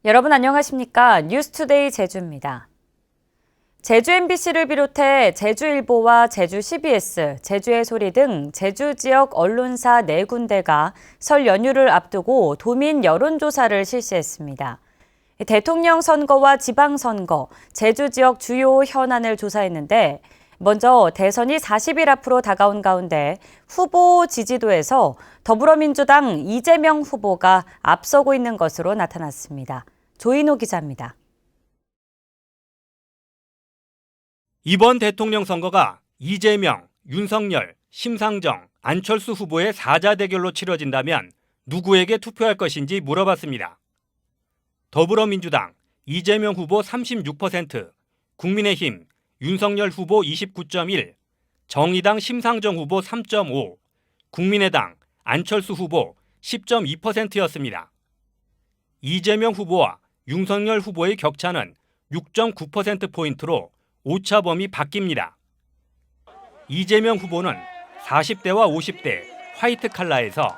여러분 안녕하십니까? 뉴스투데이 제주입니다. 제주 MBC를 비롯해 제주일보와 제주 CBS, 제주의 소리 등 제주 지역 언론사 4군데가 설 연휴를 앞두고 도민 여론조사를 실시했습니다. 대통령 선거와 지방선거, 제주 지역 주요 현안을 조사했는데 먼저 대선이 40일 앞으로 다가온 가운데 후보 지지도에서 더불어민주당 이재명 후보가 앞서고 있는 것으로 나타났습니다. 조인호 기자입니다. 이번 대통령 선거가 이재명, 윤석열, 심상정, 안철수 후보의 사자 대결로 치러진다면 누구에게 투표할 것인지 물어봤습니다. 더불어민주당 이재명 후보 36%, 국민의힘 윤석열 후보 29.1, 정의당 심상정 후보 3.5, 국민의당 안철수 후보 10.2%였습니다. 이재명 후보와 윤석열 후보의 격차는 6.9%포인트로 오차범위 바뀝니다. 이재명 후보는 40대와 50대 화이트 칼라에서,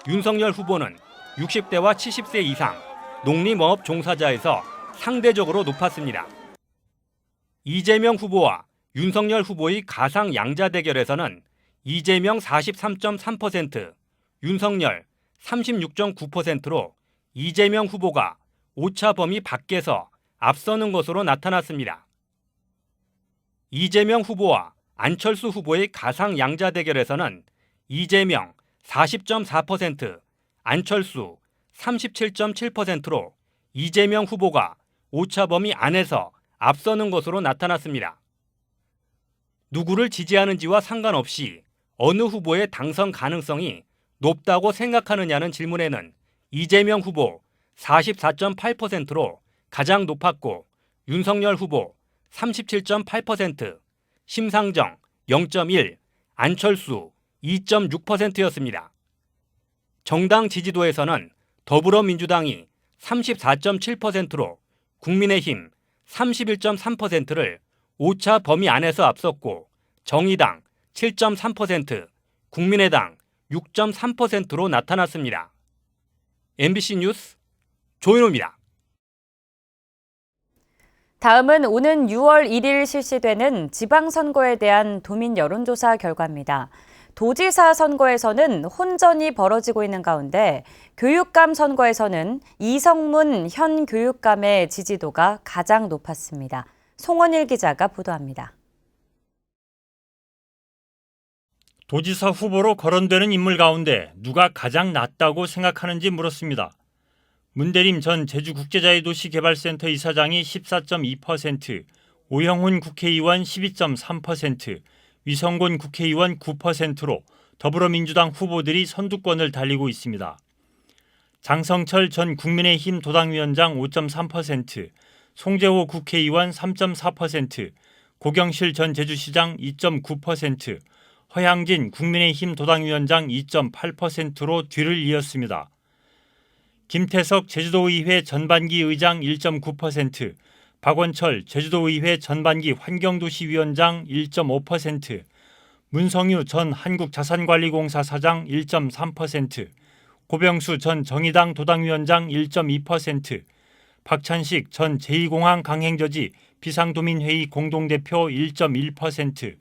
윤석열 후보는 60대와 70세 이상 농림어업 종사자에서 상대적으로 높았습니다. 이재명 후보와 윤석열 후보의 가상 양자 대결에서는 이재명 43.3%, 윤석열 36.9%로 이재명 후보가 오차 범위 밖에서 앞서는 것으로 나타났습니다. 이재명 후보와 안철수 후보의 가상 양자 대결에서는 이재명 40.4%, 안철수 37.7%로 이재명 후보가 오차 범위 안에서 앞서는 것으로 나타났습니다. 누구를 지지하는지와 상관없이 어느 후보의 당선 가능성이 높다고 생각하느냐는 질문에는 이재명 후보 44.8%로 가장 높았고, 윤석열 후보 37.8%, 심상정 0.1, 안철수 2.6%였습니다. 정당 지지도에서는 더불어민주당이 34.7%로 국민의힘 31.3%를 오차 범위 안에서 앞섰고, 정의당 7.3%, 국민의당 6.3%로 나타났습니다. MBC 뉴스 조인호입니다. 다음은 오는 6월 1일 실시되는 지방선거에 대한 도민 여론조사 결과입니다. 도지사 선거에서는 혼전이 벌어지고 있는 가운데 교육감 선거에서는 이성문 현 교육감의 지지도가 가장 높았습니다. 송원일 기자가 보도합니다. 도지사 후보로 거론되는 인물 가운데 누가 가장 낫다고 생각하는지 물었습니다. 문대림 전 제주국제자유도시개발센터 이사장이 14.2%, 오영훈 국회의원 12.3%, 위성곤 국회의원 9%로 더불어민주당 후보들이 선두권을 달리고 있습니다. 장성철 전 국민의힘 도당위원장 5.3%, 송재호 국회의원 3.4%, 고경실 전 제주시장 2.9%, 허양진 국민의힘 도당위원장 2.8%로 뒤를 이었습니다. 김태석 제주도의회 전반기 의장 1.9%, 박원철 제주도의회 전반기 환경도시위원장 1.5%, 문성유 전 한국자산관리공사 사장 1.3%, 고병수 전 정의당 도당위원장 1.2%, 박찬식 전 제2공항 강행저지 비상도민회의 공동대표 1.1%,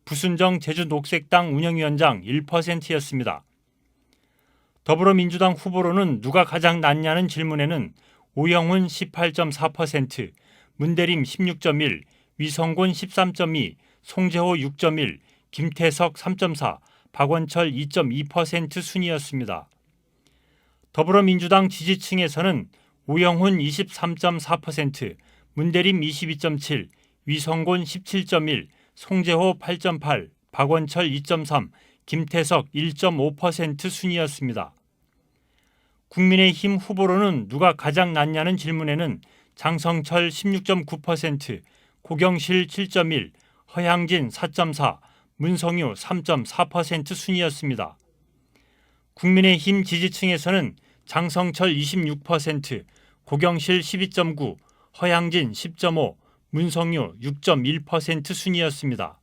부순정 제주녹색당 운영위원장 1%였습니다. 더불어민주당 후보로는 누가 가장 낫냐는 질문에는 오영훈 18.4%, 문대림 16.1, 위성곤 13.2, 송재호 6.1, 김태석 3.4, 박원철 2.2% 순이었습니다. 더불어민주당 지지층에서는 오영훈 23.4%, 문대림 22.7, 위성곤 17.1, 송재호 8.8, 박원철 2.3, 김태석 1.5% 순이었습니다. 국민의힘 후보로는 누가 가장 낫냐는 질문에는 장성철 16.9%, 고경실 7.1, 허양진 4.4, 문성유 3.4% 순이었습니다. 국민의힘 지지층에서는 장성철 26%, 고경실 12.9, 허양진 10.5, 문성유 6.1% 순이었습니다.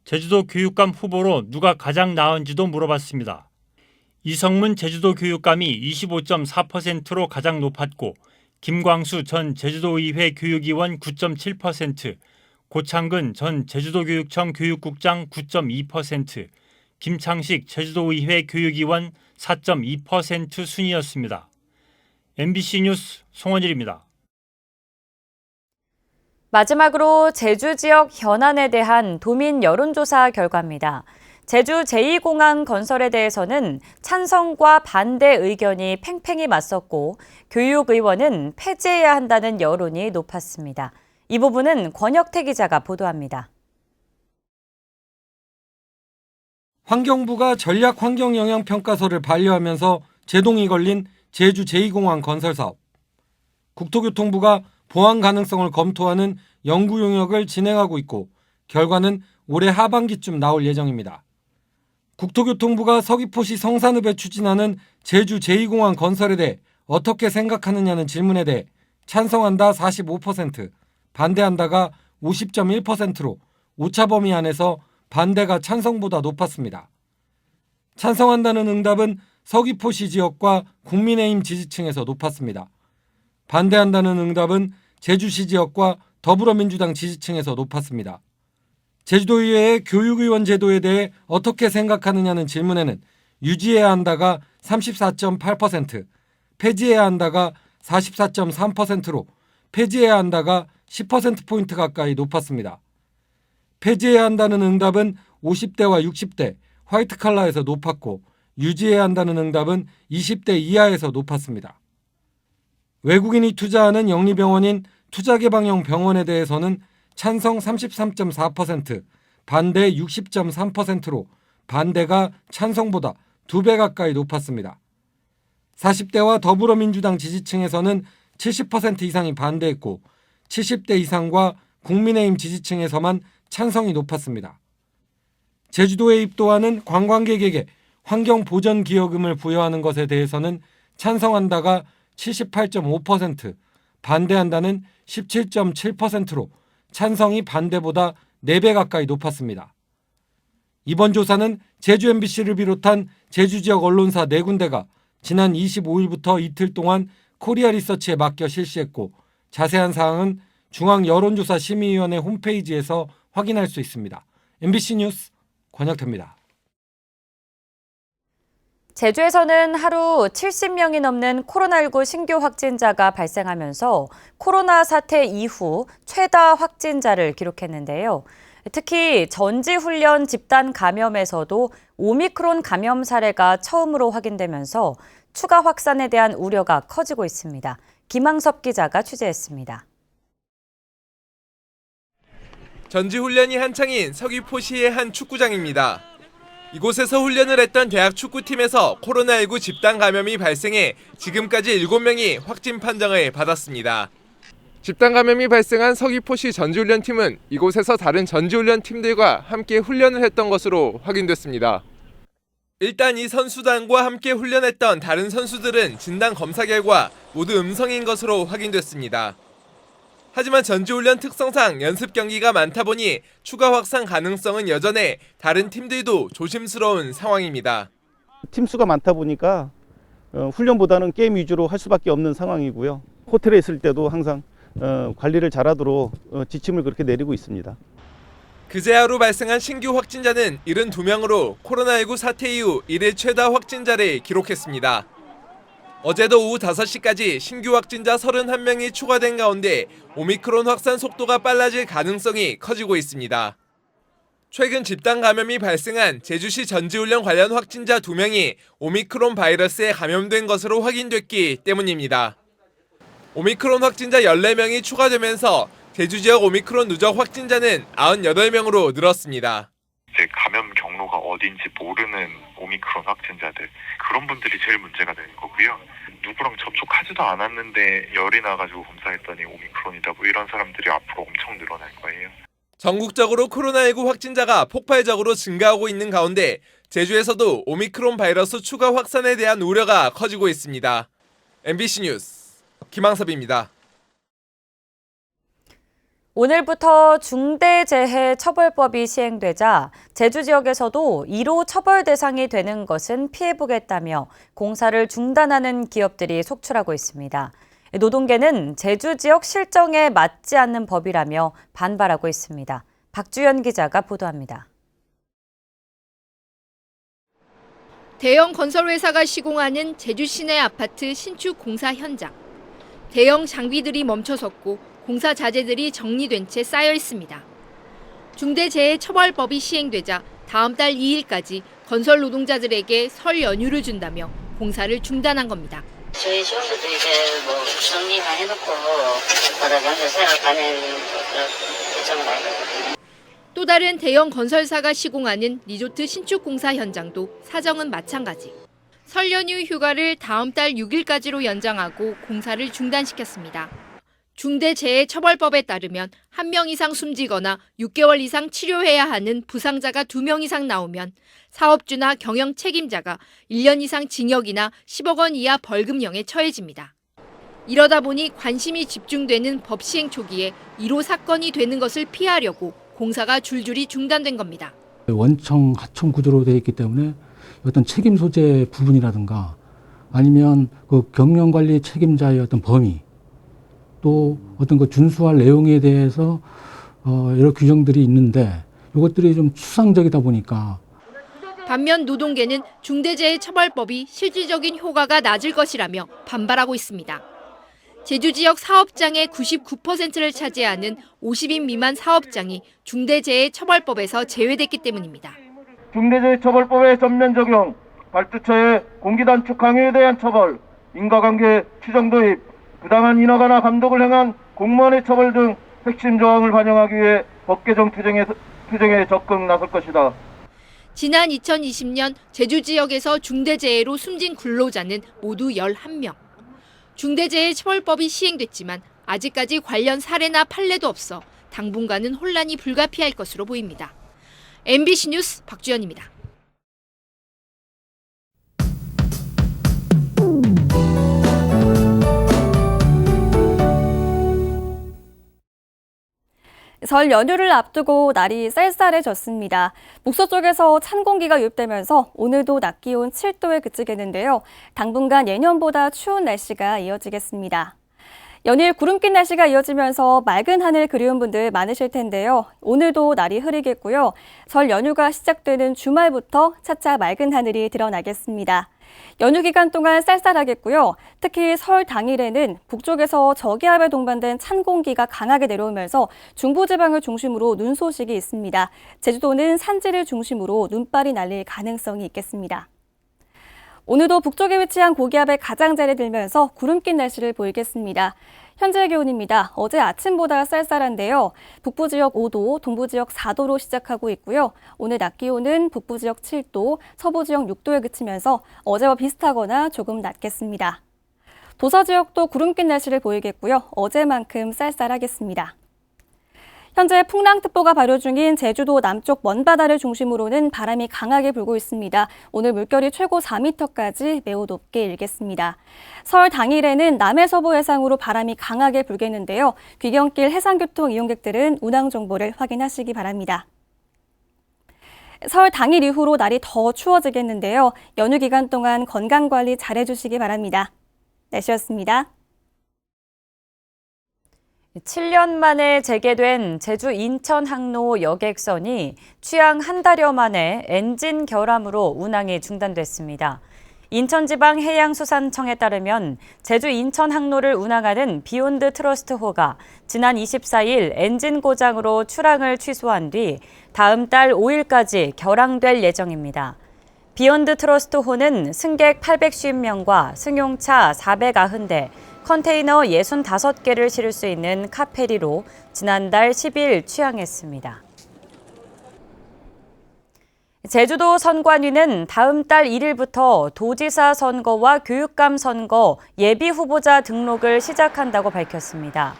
제주도 교육감 후보로 누가 가장 나은지도 물어봤습니다. 이성문 제주도 교육감이 25.4%로 가장 높았고 김광수 전 제주도의회 교육위원 9.7%, 고창근 전 제주도교육청 교육국장 9.2%, 김창식 제주도의회 교육위원 4.2% 순이었습니다. MBC 뉴스 송원일입니다. 마지막으로 제주 지역 현안에 대한 도민 여론조사 결과입니다. 제주 제2공항 건설에 대해서는 찬성과 반대 의견이 팽팽히 맞섰고 교육의원은 폐지해야 한다는 여론이 높았습니다. 이 부분은 권혁태 기자가 보도합니다. 환경부가 전략 환경영향평가서를 반려하면서 제동이 걸린 제주 제2공항 건설 사업. 국토교통부가 보완 가능성을 검토하는 연구 용역을 진행하고 있고 결과는 올해 하반기쯤 나올 예정입니다. 국토교통부가 서귀포시 성산읍에 추진하는 제주 제2공항 건설에 대해 어떻게 생각하느냐는 질문에 대해 찬성한다 45%, 반대한다가 50.1%로 오차 범위 안에서 반대가 찬성보다 높았습니다. 찬성한다는 응답은 서귀포시 지역과 국민의힘 지지층에서 높았습니다. 반대한다는 응답은 제주시 지역과 더불어민주당 지지층에서 높았습니다. 제주도의회의 교육의원 제도에 대해 어떻게 생각하느냐는 질문에는 유지해야 한다가 34.8%, 폐지해야 한다가 44.3%로 폐지해야 한다가 10%포인트 가까이 높았습니다. 폐지해야 한다는 응답은 50대와 60대, 화이트 칼라에서 높았고 유지해야 한다는 응답은 20대 이하에서 높았습니다. 외국인이 투자하는 영리병원인 투자개방형 병원에 대해서는 찬성 33.4%, 반대 60.3%로 반대가 찬성보다 2배 가까이 높았습니다. 40대와 더불어민주당 지지층에서는 70% 이상이 반대했고 70대 이상과 국민의힘 지지층에서만 찬성이 높았습니다. 제주도에 입도하는 관광객에게 환경보전기여금을 부여하는 것에 대해서는 찬성한다가 78.5%, 반대한다는 17.7%로 찬성이 반대보다 4배 가까이 높았습니다. 이번 조사는 제주 MBC를 비롯한 제주 지역 언론사 4군데가 지난 25일부터 이틀 동안 코리아 리서치에 맡겨 실시했고 자세한 사항은 중앙여론조사심의위원회 홈페이지에서 확인할 수 있습니다. MBC 뉴스 권혁태입니다. 제주에서는 하루 70명이 넘는 코로나19 신규 확진자가 발생하면서 코로나 사태 이후 최다 확진자를 기록했는데요. 특히 전지훈련 집단 감염에서도 오미크론 감염 사례가 처음으로 확인되면서 추가 확산에 대한 우려가 커지고 있습니다. 김항섭 기자가 취재했습니다. 전지훈련이 한창인 서귀포시의 한 축구장입니다. 이곳에서 훈련을 했던 대학 축구팀에서 코로나19 집단 감염이 발생해 지금까지 7명이 확진 판정을 받았습니다. 집단 감염이 발생한 서귀포시 전지훈련팀은 이곳에서 다른 전지훈련팀들과 함께 훈련을 했던 것으로 확인됐습니다. 일단 이 선수단과 함께 훈련했던 다른 선수들은 진단 검사 결과 모두 음성인 것으로 확인됐습니다. 하지만 전지훈련 특성상 연습 경기가 많다 보니 추가 확산 가능성은 여전해 다른 팀들도 조심스러운 상황입니다. 팀 수가 많다 보니까 훈련보다는 게임 위주로 할 수밖에 없는 상황이고요. 호텔에 있을 때도 항상 관리를 잘하도록 지침을 그렇게 내리고 있습니다. 그제 하루 발생한 신규 확진자는 72명으로 코로나19 사태 이후 1일 최다 확진자를 기록했습니다. 어제도 오후 5시까지 신규 확진자 31명이 추가된 가운데 오미크론 확산 속도가 빨라질 가능성이 커지고 있습니다. 최근 집단 감염이 발생한 제주시 전지훈련 관련 확진자 2명이 오미크론 바이러스에 감염된 것으로 확인됐기 때문입니다. 오미크론 확진자 14명이 추가되면서 제주 지역 오미크론 누적 확진자는 98명으로 늘었습니다. 감염 경로가 어딘지 모르는 오미크론 확진자들, 그런 분들이 제일 문제가 되는 거고요. 누구랑 접촉하지도 않았는데 열이 나가지고 검사했더니 오미크론이다, 이런 사람들이 앞으로 엄청 늘어날 거예요. 전국적으로 코로나19 확진자가 폭발적으로 증가하고 있는 가운데 제주에서도 오미크론 바이러스 추가 확산에 대한 우려가 커지고 있습니다. MBC 뉴스 김항섭입니다. 오늘부터 중대재해처벌법이 시행되자 제주 지역에서도 1호 처벌 대상이 되는 것은 피해보겠다며 공사를 중단하는 기업들이 속출하고 있습니다. 노동계는 제주 지역 실정에 맞지 않는 법이라며 반발하고 있습니다. 박주연 기자가 보도합니다. 대형 건설회사가 시공하는 제주 시내 아파트 신축 공사 현장. 대형 장비들이 멈춰섰고 공사 자재들이 정리된 채 쌓여 있습니다. 중대재해처벌법이 시행되자 다음 달 2일까지 건설 노동자들에게 설 연휴를 준다며 공사를 중단한 겁니다. 저희 직원들도 이제 정리 다 해놓고 바다 경제 생활하는 일정을 알거든요. 또 다른 대형 건설사가 시공하는 리조트 신축 공사 현장도 사정은 마찬가지. 설 연휴 휴가를 다음 달 6일까지로 연장하고 공사를 중단시켰습니다. 중대재해처벌법에 따르면 1명 이상 숨지거나 6개월 이상 치료해야 하는 부상자가 2명 이상 나오면 사업주나 경영 책임자가 1년 이상 징역이나 10억 원 이하 벌금형에 처해집니다. 이러다 보니 관심이 집중되는 법 시행 초기에 1호 사건이 되는 것을 피하려고 공사가 줄줄이 중단된 겁니다. 원청, 하청 구조로 되어 있기 때문에 어떤 책임 소재 부분이라든가 아니면 그 경영관리 책임자의 어떤 범위 또 어떤 그 준수할 내용에 대해서 여러 규정들이 있는데 이것들이 좀 추상적이다 보니까 반면 노동계는 중대재해처벌법이 실질적인 효과가 낮을 것이라며 반발하고 있습니다. 제주 지역 사업장의 99%를 차지하는 50인 미만 사업장이 중대재해처벌법에서 제외됐기 때문입니다. 중대재해처벌법의 전면 적용, 발주처의 공기단축 항의에 대한 처벌, 인과관계 추정 도입, 부당한 인허가나 감독을 행한 공무원의 처벌 등 핵심 조항을 반영하기 위해 법 개정 투쟁에 적극 나설 것이다. 지난 2020년 제주 지역에서 중대재해로 숨진 근로자는 모두 11명. 중대재해처벌법이 시행됐지만 아직까지 관련 사례나 판례도 없어 당분간은 혼란이 불가피할 것으로 보입니다. MBC 뉴스 박주연입니다. 설 연휴를 앞두고 날이 쌀쌀해졌습니다. 북서쪽에서 찬 공기가 유입되면서 오늘도 낮 기온 7도에 그치겠는데요. 당분간 예년보다 추운 날씨가 이어지겠습니다. 연일 구름 낀 날씨가 이어지면서 맑은 하늘 그리운 분들 많으실 텐데요. 오늘도 날이 흐리겠고요. 설 연휴가 시작되는 주말부터 차차 맑은 하늘이 드러나겠습니다. 연휴 기간 동안 쌀쌀하겠고요. 특히 설 당일에는 북쪽에서 저기압에 동반된 찬 공기가 강하게 내려오면서 중부지방을 중심으로 눈 소식이 있습니다. 제주도는 산지를 중심으로 눈발이 날릴 가능성이 있겠습니다. 오늘도 북쪽에 위치한 고기압의 가장자리에 들면서 구름 낀 날씨를 보이겠습니다. 현재 기온입니다. 어제 아침보다 쌀쌀한데요. 북부 지역 5도, 동부 지역 4도로 시작하고 있고요. 오늘 낮 기온은 북부 지역 7도, 서부 지역 6도에 그치면서 어제와 비슷하거나 조금 낮겠습니다. 도서 지역도 구름 낀 날씨를 보이겠고요. 어제만큼 쌀쌀하겠습니다. 현재 풍랑특보가 발효 중인 제주도 남쪽 먼바다를 중심으로는 바람이 강하게 불고 있습니다. 오늘 물결이 최고 4m까지 매우 높게 일겠습니다. 설 당일에는 남해서부 해상으로 바람이 강하게 불겠는데요. 귀경길 해상교통 이용객들은 운항 정보를 확인하시기 바랍니다. 설 당일 이후로 날이 더 추워지겠는데요. 연휴 기간 동안 건강관리 잘해주시기 바랍니다. 날씨였습니다. 7년 만에 재개된 제주 인천 항로 여객선이 취항 한 달여 만에 엔진 결함으로 운항이 중단됐습니다. 인천지방해양수산청에 따르면 제주 인천 항로를 운항하는 비욘드 트러스트호가 지난 24일 엔진 고장으로 출항을 취소한 뒤 다음 달 5일까지 결항될 예정입니다. 비욘드 트러스트호는 승객 850명과 승용차 490대, 컨테이너 65개를 실을 수 있는 카페리로 지난달 10일 취항했습니다. 제주도 선관위는 다음 달 1일부터 도지사 선거와 교육감 선거 예비 후보자 등록을 시작한다고 밝혔습니다.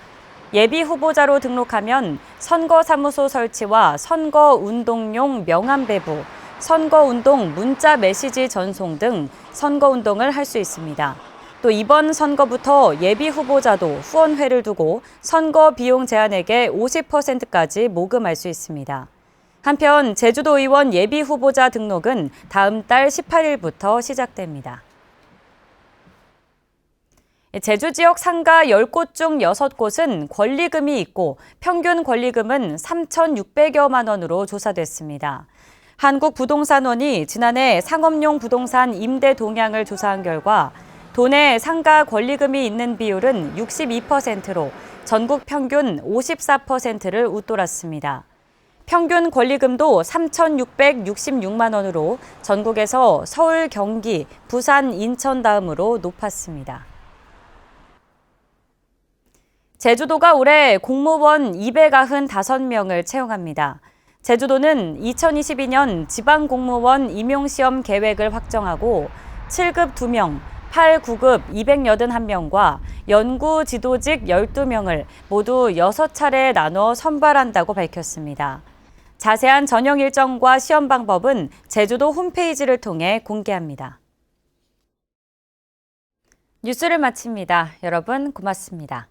예비 후보자로 등록하면 선거사무소 설치와 선거운동용 명함 배부, 선거운동 문자 메시지 전송 등 선거운동을 할 수 있습니다. 또 이번 선거부터 예비 후보자도 후원회를 두고 선거 비용 제한액의 50%까지 모금할 수 있습니다. 한편 제주도 의원 예비 후보자 등록은 다음 달 18일부터 시작됩니다. 제주 지역 상가 10곳 중 6곳은 권리금이 있고 평균 권리금은 3,600여만 원으로 조사됐습니다. 한국부동산원이 지난해 상업용 부동산 임대 동향을 조사한 결과 도내 상가 권리금이 있는 비율은 62%로 전국 평균 54%를 웃돌았습니다. 평균 권리금도 3,666만 원으로 전국에서 서울, 경기, 부산, 인천 다음으로 높았습니다. 제주도가 올해 공무원 295명을 채용합니다. 제주도는 2022년 지방공무원 임용시험 계획을 확정하고 7급 2명, 8, 9급 281명과 연구 지도직 12명을 모두 6차례 나눠 선발한다고 밝혔습니다. 자세한 전형 일정과 시험 방법은 제주도 홈페이지를 통해 공개합니다. 뉴스를 마칩니다. 여러분 고맙습니다.